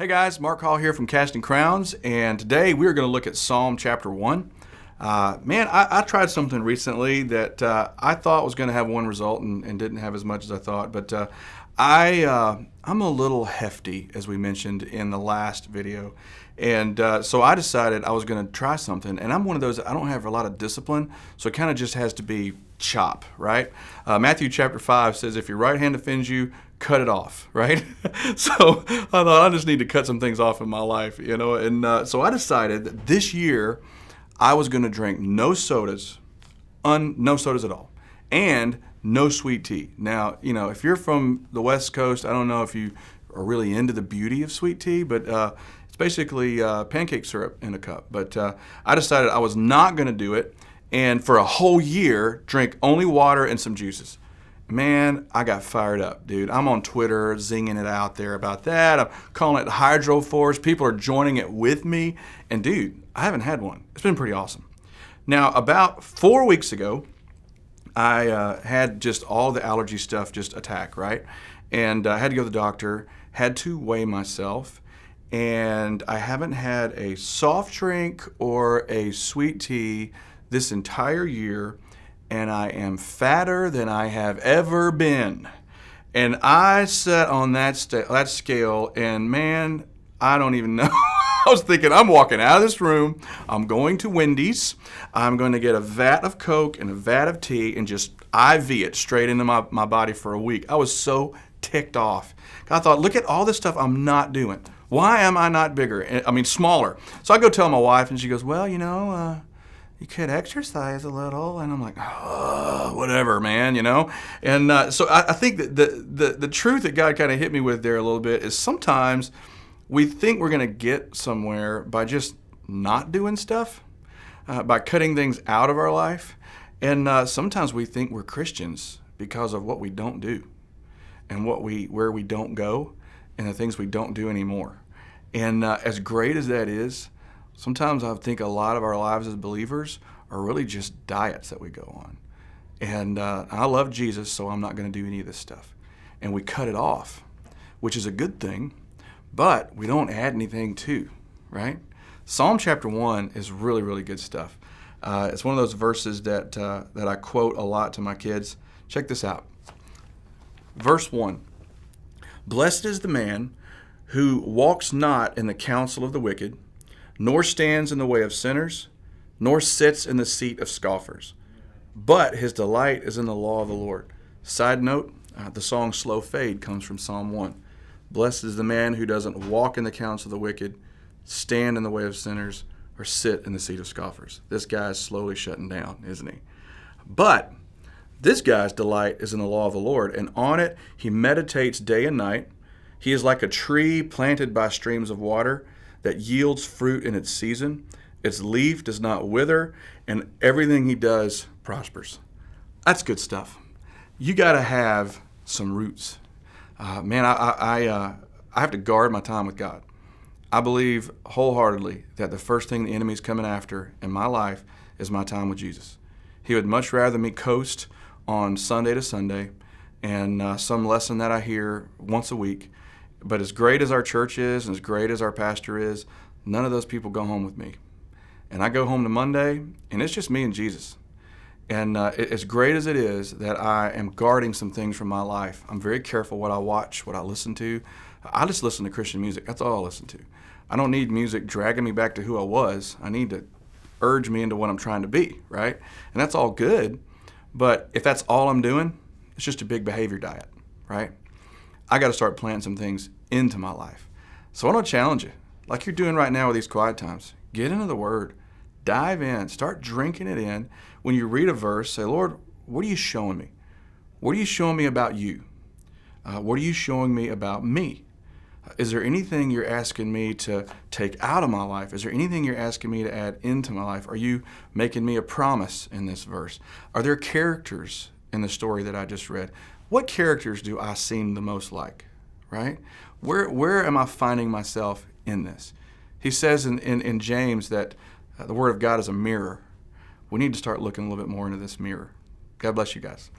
Hey guys, Mark Hall here from Casting Crowns, and today we're going to look at Psalm chapter 1. I tried something recently that I thought was going to have one result and didn't have as much as I thought, but I'm a little hefty, as we mentioned in the last video, and so I decided I was going to try something, and I'm one of those, I don't have a lot of discipline, so it kind of just has to be chop, right? Matthew chapter 5 says, if your right hand offends you, cut it off, right? So I thought I just need to cut some things off in my life, and so I decided that this year I was going to drink no sodas, no sodas at all, and no sweet tea. Now, if you're from the West Coast, I don't know if you are really into the beauty of sweet tea, but it's basically pancake syrup in a cup. But I decided I was not going to do it, and for a whole year, drink only water and some juices. Man, I got fired up, dude. I'm on Twitter zinging it out there about that. I'm calling it Hydro Force. People are joining it with me. And dude, I haven't had one. It's been pretty awesome. Now, about 4 weeks ago, I had just all the allergy stuff just attack, right? And I had to go to the doctor, had to weigh myself, and I haven't had a soft drink or a sweet tea this entire year, and I am fatter than I have ever been. And I sat on that scale, and man, I don't even know. I was thinking, I'm walking out of this room, I'm going to Wendy's, I'm going to get a vat of Coke and a vat of tea and just IV it straight into my body for a week. I was so ticked off. I thought, look at all this stuff I'm not doing. Why am I not bigger? I mean, smaller. So I go tell my wife, and she goes, well, you could exercise a little. And I'm like, oh, whatever, man, And so I think that the truth that God kind of hit me with there a little bit is sometimes we think we're going to get somewhere by just not doing stuff, by cutting things out of our life. And sometimes we think we're Christians because of what we don't do and where we don't go and the things we don't do anymore. And as great as that is, sometimes I think a lot of our lives as believers are really just diets that we go on. And I love Jesus, so I'm not going to do any of this stuff. And we cut it off, which is a good thing, but we don't add anything to, right? Psalm chapter 1 is really, really good stuff. It's one of those verses that I quote a lot to my kids. Check this out. Verse 1, blessed is the man who walks not in the counsel of the wicked, nor stands in the way of sinners, nor sits in the seat of scoffers. But his delight is in the law of the Lord. Side note, the song Slow Fade comes from Psalm 1. Blessed is the man who doesn't walk in the counsel of the wicked, stand in the way of sinners, or sit in the seat of scoffers. This guy's slowly shutting down, isn't he? But this guy's delight is in the law of the Lord, and on it he meditates day and night. He is like a tree planted by streams of water that yields fruit in its season. Its leaf does not wither, and everything he does prospers. That's good stuff. You got to have some roots. I have to guard my time with God. I believe wholeheartedly that the first thing the enemy's coming after in my life is my time with Jesus. He would much rather me coast on Sunday to Sunday and some lesson that I hear once a week. But as great as our church is and as great as our pastor is, none of those people go home with me. And I go home to Monday, and it's just me and Jesus. And as great as it is that I am guarding some things from my life, I'm very careful what I watch, what I listen to. I just listen to Christian music. That's all I listen to. I don't need music dragging me back to who I was. I need to urge me into what I'm trying to be, right? And that's all good. But if that's all I'm doing, it's just a big behavior diet, right? I got to start planting some things into my life. So I want to challenge you, like you're doing right now with these quiet times. Get into the Word. Dive in. Start drinking it in. When you read a verse, say, Lord, what are you showing me? What are you showing me about you? What are you showing me about me? Is there anything you're asking me to take out of my life? Is there anything you're asking me to add into my life? Are you making me a promise in this verse? Are there characters in the story that I just read? What characters do I seem the most like, right? Where am I finding myself in this? He says in James that the Word of God is a mirror. We need to start looking a little bit more into this mirror. God bless you guys.